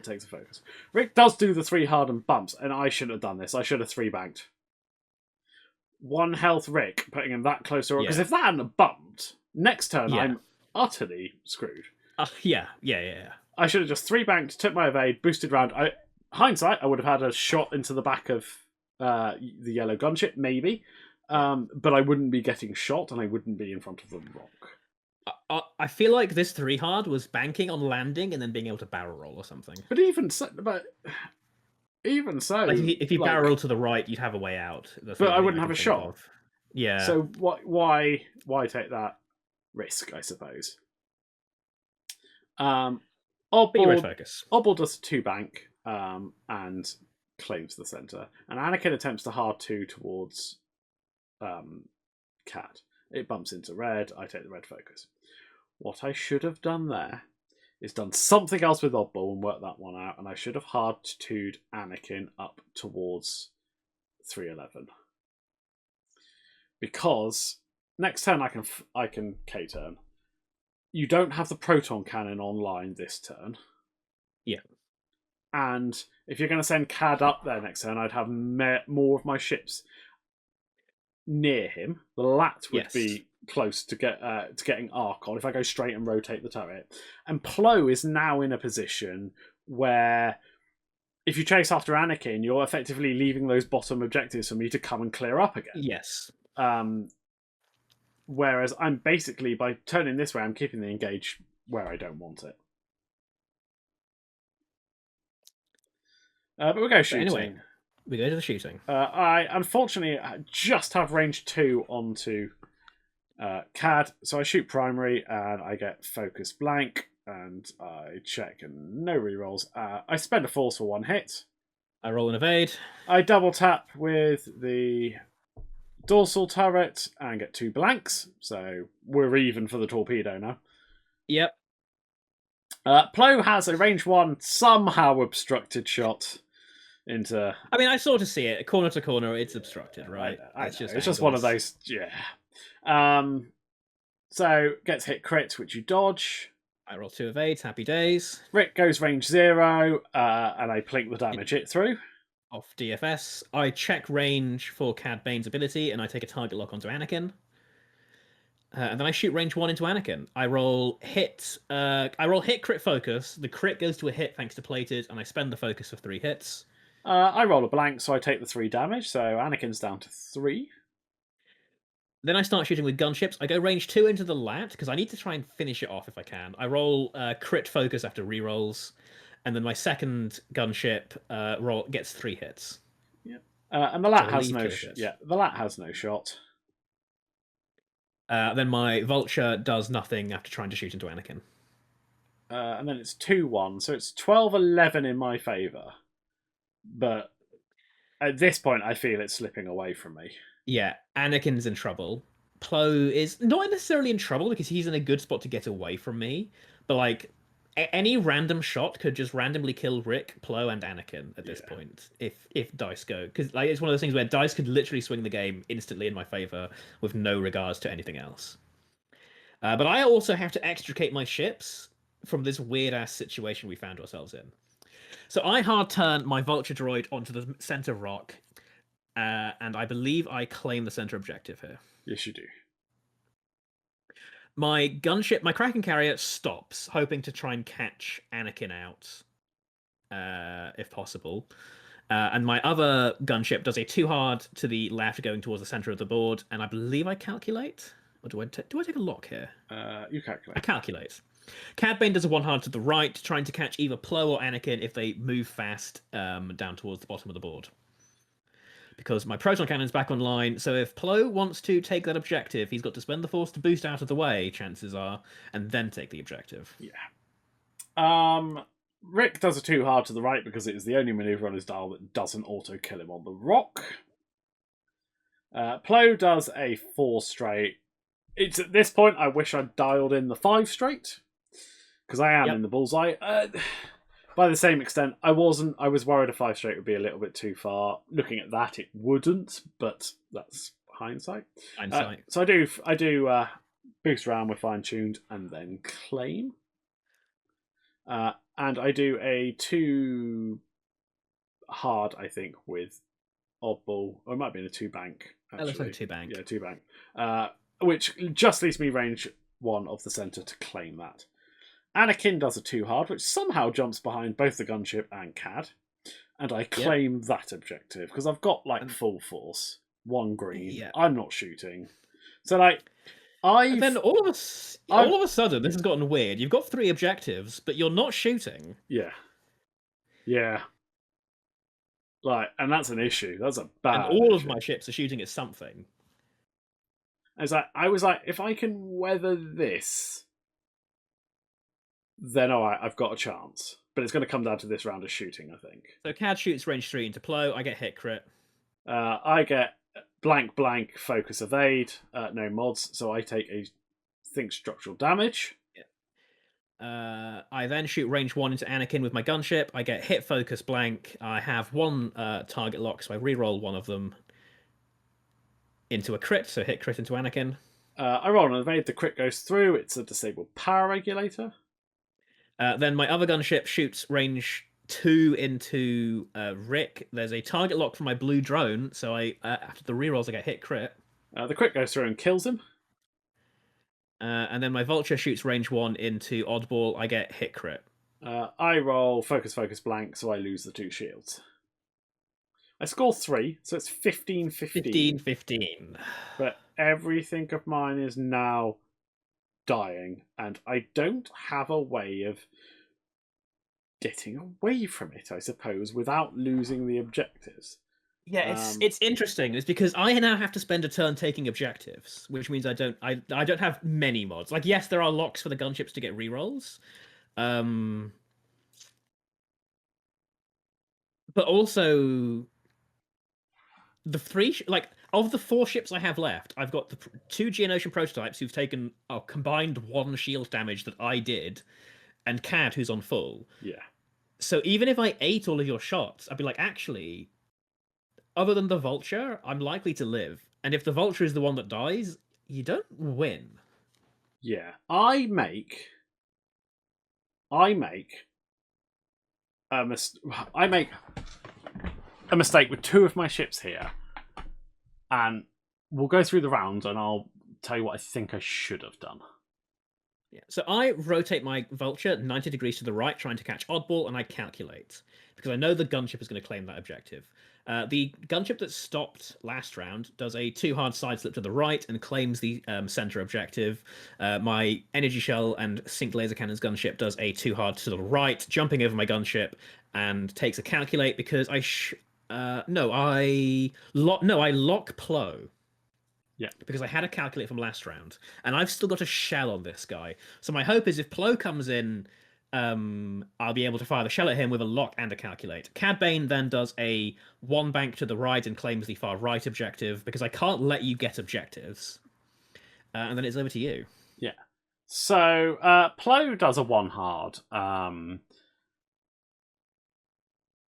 takes a focus. Rick does do the 3 hardened bumps, and I shouldn't have done this. I should have 3 banked. 1 health Rick, putting him that close to because if that hadn't bumped, next turn I'm utterly screwed. Yeah. I should have just 3 banked, took my evade, boosted round. Hindsight, I would have had a shot into the back of the yellow gunship, maybe. But I wouldn't be getting shot, and I wouldn't be in front of the rock. I feel like this 3 hard was banking on landing and then being able to barrel roll or something. But even so, like if you barrel roll to the right, you'd have a way out. But I wouldn't have a shot. Of. Yeah. So why take that risk? I suppose. Oddball does a 2 bank and claims the center, and Anakin attempts to hard 2 towards Cat. It bumps into red. I take the red focus. What I should have done there is done something else with Oddball and worked that one out, and I should have hard-2'd Anakin up towards 311. Because next turn I can K-turn. You don't have the proton cannon online this turn. Yeah. And if you're going to send Cad up there next turn, I'd have more of my ships near him. The Lat would be close to getting arc on if I go straight and rotate the turret. And Plo is now in a position where if you chase after Anakin, you're effectively leaving those bottom objectives for me to come and clear up again. Yes. Whereas I'm basically, by turning this way, I'm keeping the engage where I don't want it. But we'll go shooting. Anyway, we go to the shooting. I unfortunately just have range 2 onto Cad, so I shoot primary and I get focus blank, and I check and no rerolls. I spend a force for 1 hit. I roll and evade. I double tap with the dorsal turret and get 2 blanks, so we're even for the torpedo now. Yep. Plo has a range 1 somehow obstructed shot into. I mean, I sort of see it corner to corner. It's obstructed, right? It's just one of those. Yeah. So gets hit crit, which you dodge. I roll 2 evades. Happy days. Rick goes range 0, and I plink the damage hit through. Off DFS. I check range for Cad Bane's ability, and I take a target lock onto Anakin. And then I shoot range 1 into Anakin. I roll hit. I roll hit crit focus. The crit goes to a hit thanks to plated, and I spend the focus for 3 hits. I roll a blank, so I take the 3 damage. So Anakin's down to 3. Then I start shooting with gunships. I go range 2 into the Lat because I need to try and finish it off if I can. I roll crit focus after rerolls, and then my second gunship roll gets 3 hits. Yep. And the Lat has no. The Lat has no shot. Then my Vulture does nothing after trying to shoot into Anakin. And then it's 2-1, so it's 12-11 in my favour. But at this point, I feel it's slipping away from me. Yeah, Anakin's in trouble. Plo is not necessarily in trouble because he's in a good spot to get away from me. But like, any random shot could just randomly kill Rick, Plo, and Anakin at this point if dice go. Because like, it's one of those things where dice could literally swing the game instantly in my favor with no regards to anything else. But I also have to extricate my ships from this weird ass situation we found ourselves in. So I hard turn my Vulture droid onto the center rock, and I believe I claim the center objective here. Yes, you do. My gunship, my Kraken carrier stops, hoping to try and catch Anakin out, if possible. And my other gunship does a 2 hard to the left, going towards the center of the board, and I believe I calculate. Or do I take a lock here? You calculate. I calculate. Cad Bane does a 1 hard to the right, trying to catch either Plo or Anakin if they move fast down towards the bottom of the board. Because my proton cannon's back online, so if Plo wants to take that objective, he's got to spend the force to boost out of the way, chances are, and then take the objective. Yeah. Rick does a 2 hard to the right because it is the only maneuver on his dial that doesn't auto-kill him on the rock. Plo does a 4 straight. It's at this point I wish I'd dialed in the 5 straight, because I am in the bullseye. By the same extent, I was worried a 5 straight would be a little bit too far. Looking at that, it wouldn't, but that's hindsight. So I do boost around with fine tuned and then claim. And I do a 2 hard, I think, with Oddball, or it might be in a 2 bank. That looks like a 2 bank. Yeah, 2 bank. Which just leaves me range 1 of the centre to claim that. Anakin does a 2 hard, which somehow jumps behind both the gunship and Cad, and I claim that objective because I've got like full force, 1 green. Yeah. I'm not shooting, so like And then all of a sudden, this has gotten weird. You've got 3 objectives, but you're not shooting. Yeah. Like, and that's an issue. That's a bad. And all issue. of my ships are shooting at something. I was like, if I can weather this, then I've got a chance. But it's going to come down to this round of shooting, I think. So Cad shoots range 3 into Plo. I get hit crit. I get blank focus evade. No mods, so I take a think structural damage. I then shoot range 1 into Anakin with my gunship. I get hit, focus, blank. I have one target lock, so I re-roll one of them into a crit, so hit crit into Anakin. I roll an evade, the crit goes through. It's a disabled power regulator. Then my other gunship shoots range 2 into Rick. There's a target lock for my blue drone, so I after the rerolls I get hit crit. The crit goes through and kills him. And then my vulture shoots range 1 into Oddball. I get hit crit. I roll focus, focus, blank, so I lose the 2 shields. I score 3, so it's 15-15. 15-15. But everything of mine is now dying, and I don't have a way of getting away from it, I suppose, without losing the objectives. Yeah, it's interesting. It's because I now have to spend a turn taking objectives, which means I don't have many mods. Like, yes, there are locks for the gunships to get rerolls, but also the of the 4 ships I have left, I've got the 2 Geonosian prototypes who've taken combined 1 shield damage that I did, and Cad who's on full. Yeah. So even if I ate all of your shots, I'd be like, actually, other than the vulture, I'm likely to live. And if the vulture is the one that dies, you don't win. Yeah. I make a mistake with 2 of my ships here. And we'll go through the rounds and I'll tell you what I think I should have done. Yeah. So I rotate my vulture 90 degrees to the right, trying to catch Oddball, and I calculate. Because I know the gunship is going to claim that objective. The gunship that stopped last round does a 2 hard side slip to the right and claims the center objective. My energy shell and sync laser cannons gunship does a 2 hard to the right, jumping over my gunship, and takes a calculate because I lock Plo. Yeah. Because I had a calculate from last round, and I've still got a shell on this guy. So my hope is if Plo comes in, I'll be able to fire the shell at him with a lock and a calculate. Cad Bane then does a 1 bank to the right and claims the far right objective, because I can't let you get objectives. And then it's over to you. Yeah. So Plo does a 1 hard.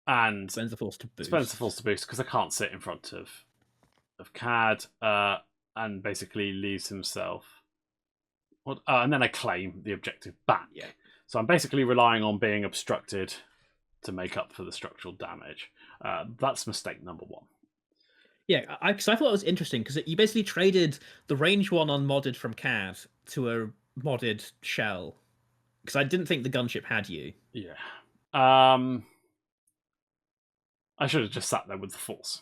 And spends the force to boost. Because I can't sit in front of Cad, and basically leaves himself. And then I claim the objective back. Yeah. So I'm basically relying on being obstructed to make up for the structural damage. That's mistake number 1. Yeah, because I thought it was interesting because you basically traded the range 1 unmodded from Cad to a modded shell. Because I didn't think the gunship had you. Yeah. I should have just sat there with the force.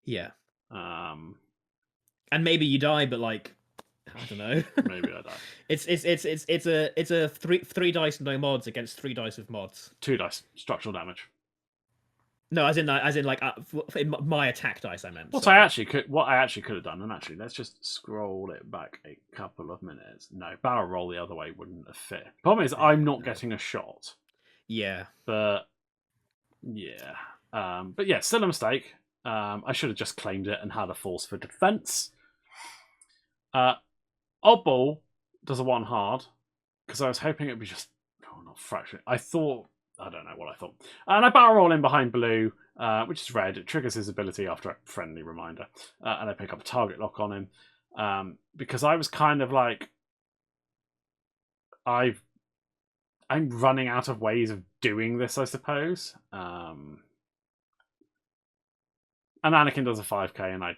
Yeah. And maybe you die, but like, I don't know. Maybe I die. It's a 3 dice no mods against 3 dice with mods. 2 dice structural damage. No, as in like in my attack dice. I meant. What I actually could have done, and actually, let's just scroll it back a couple of minutes. No, barrel roll the other way wouldn't have fit. Problem is, I'm not getting a shot. Yeah. But yeah. But yeah, still a mistake. I should have just claimed it and had a force for defense. Oddball does a 1 hard because I was hoping it'd be just not fraction. I don't know what I thought. And I barrel roll in behind blue, which is red. It triggers his ability after a friendly reminder, and I pick up a target lock on him because I was kind of like, I'm running out of ways of doing this, I suppose. And Anakin does a 5k, and I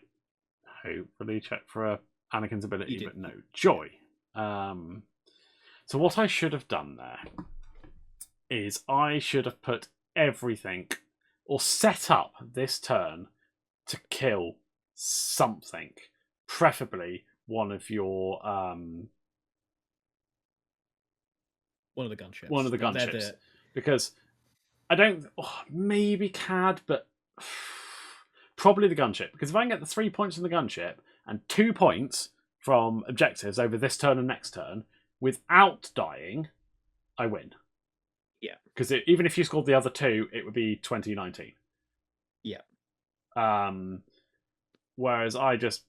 hopefully check for Anakin's ability, but no joy. So what I should have done there is I should have put everything, or set up this turn to kill something, preferably one of your one of the gunships. One of the gunships, because I don't. Maybe Cad, but probably the gunship. Because if I can get the 3 points from the gunship and 2 points from objectives over this turn and next turn without dying, I win. Yeah. Because even if you scored the other 2, it would be 2019. Yeah. Whereas I just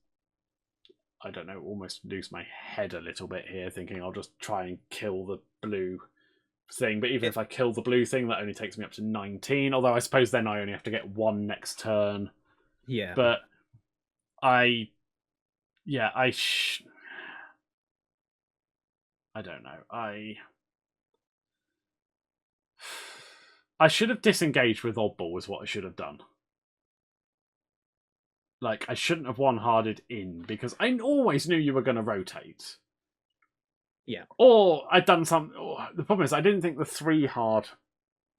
I don't know, almost lose my head a little bit here, thinking I'll just try and kill the blue thing. But even if I kill the blue thing, that only takes me up to 19. Although I suppose then I only have to get one next turn. Yeah. But I don't know. I should have disengaged with Oddball is what I should have done. Like, I shouldn't have one-harded in, because I always knew you were going to rotate. Yeah. Or I'd done some... The problem is, I didn't think the 3-hard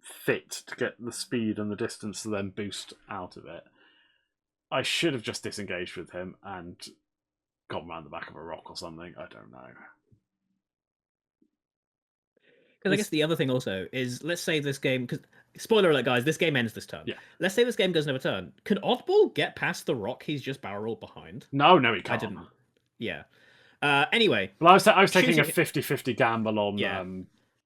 fit to get the speed and the distance to then boost out of it. I should have just disengaged with him and gone round the back of a rock or something. I don't know. Because I guess the other thing also is, let's say this game, because spoiler alert, guys, this game ends this turn. Yeah. Let's say this game goes another turn. Can Oddball get past the rock he's just barrel rolled behind? No, he can't. I didn't. Yeah. Anyway. Well, I was taking a 50-50 gamble on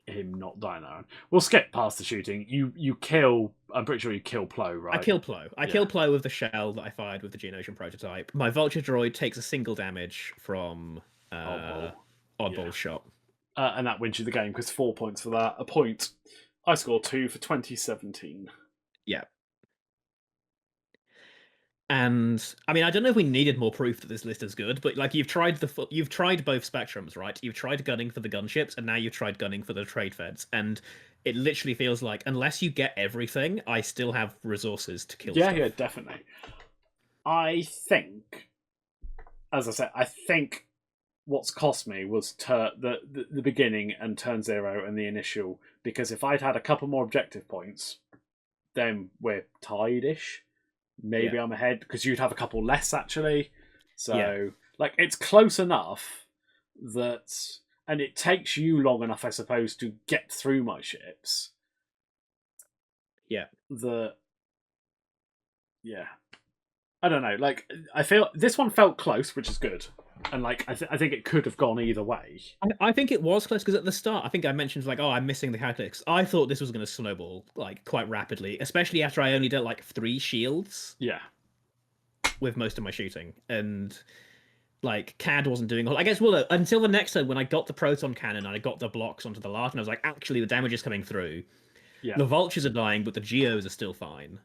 him not dying there. We'll skip past the shooting. You kill. I'm pretty sure you kill Plo, right? I kill Plo. I kill Plo with the shell that I fired with the Geonosian prototype. My Vulture droid takes a single damage from Oddball's shot. And that wins you the game, because 4 points for that. A point. I scored 2 for 2017. Yeah. And I mean, I don't know if we needed more proof that this list is good, but like you've tried both spectrums, right? You've tried gunning for the gunships, and now you've tried gunning for the trade feds, and it literally feels like unless you get everything, I still have resources to kill. Yeah, definitely. I think, as I said, what's cost me was the beginning and turn 0 and the initial, because if I'd had a couple more objective points, then we're tied-ish. Maybe I'm ahead, because you'd have a couple less, actually. So, like, it's close enough that... And it takes you long enough, I suppose, to get through my ships. Yeah. I don't know. Like, I feel... This one felt close, which is good. And, like, I think it could have gone either way. I think it was close, because at the start, I think I mentioned, like, I'm missing the Catalytics. I thought this was going to snowball, like, quite rapidly, especially after I only did, like, 3 shields. Yeah. With most of my shooting. And, like, CAD wasn't doing... I guess, well, until the next turn, when I got the Proton Cannon and I got the blocks onto the Lark, and I was like, actually, the damage is coming through. Yeah. The Vultures are dying, but the Geos are still fine.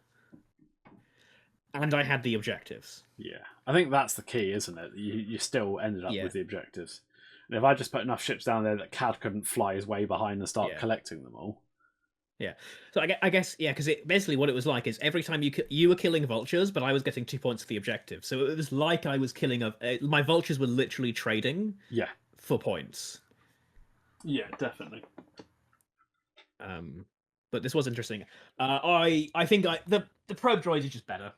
And I had the objectives. Yeah. I think that's the key, isn't it? You still ended up with the objectives. And if I just put enough ships down there that CAD couldn't fly his way behind and start collecting them all. Yeah. So I guess, because basically what it was like is every time you were killing vultures, but I was getting 2 points for the objective. So it was like I was killing... my vultures were literally trading for points. Yeah, definitely. But this was interesting. I think the probe droids are just better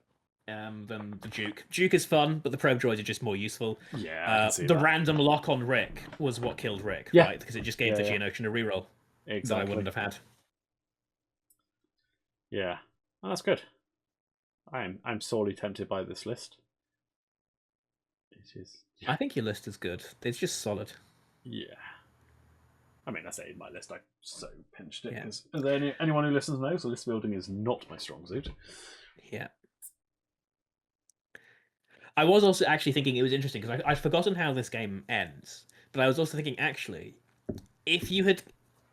than the Duke. Duke is fun, but the probe droids are just more useful. Yeah, the random lock on Rick was what killed Rick, right? Because it just gave the Geonosian a reroll that I wouldn't have had. Yeah, well, that's good. I'm sorely tempted by this list. It is. I think your list is good. It's just solid. Yeah. I mean, I say in my list, I so pinched it. Because is there anyone who listens knows, list building is not my strong suit. Yeah. I was also actually thinking it was interesting because I'd forgotten how this game ends, but I was also thinking actually, if you had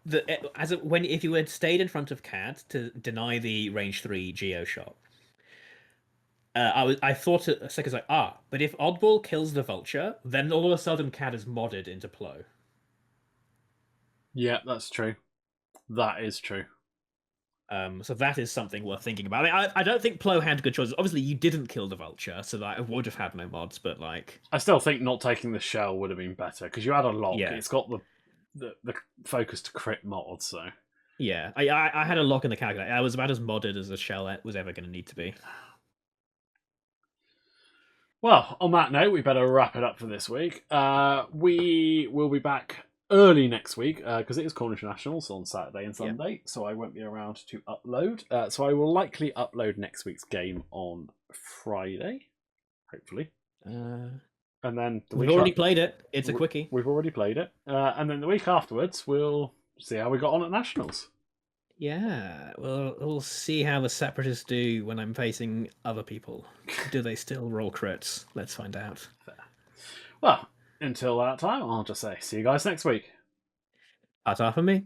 if you had stayed in front of CAD to deny the range 3 Geo shot, I thought a second like but if Oddball kills the Vulture, then all of a sudden CAD is modded into Plo. Yeah, that's true. That is true. So that is something worth thinking about. I mean, I don't think Plo had good choices. Obviously, you didn't kill the Vulture, so that I would have had no mods. But like, I still think not taking the shell would have been better because you had a lock. Yeah. It's got the focus to crit mod. So yeah, I had a lock in the calculator. I was about as modded as a shell was ever going to need to be. Well, on that note, we better wrap it up for this week. We will be back early next week because it is Cornish Nationals on Saturday and Sunday, so I won't be around to upload. So I will likely upload next week's game on Friday, hopefully. And then we've already played it. It's a quickie. We've already played it, and then the week afterwards we'll see how we got on at Nationals. Yeah, well, we'll see how the Separatists do when I'm facing other people. Do they still roll crits? Let's find out. Fair. Well, until that time, I'll just say see you guys next week. Ta-ta from me.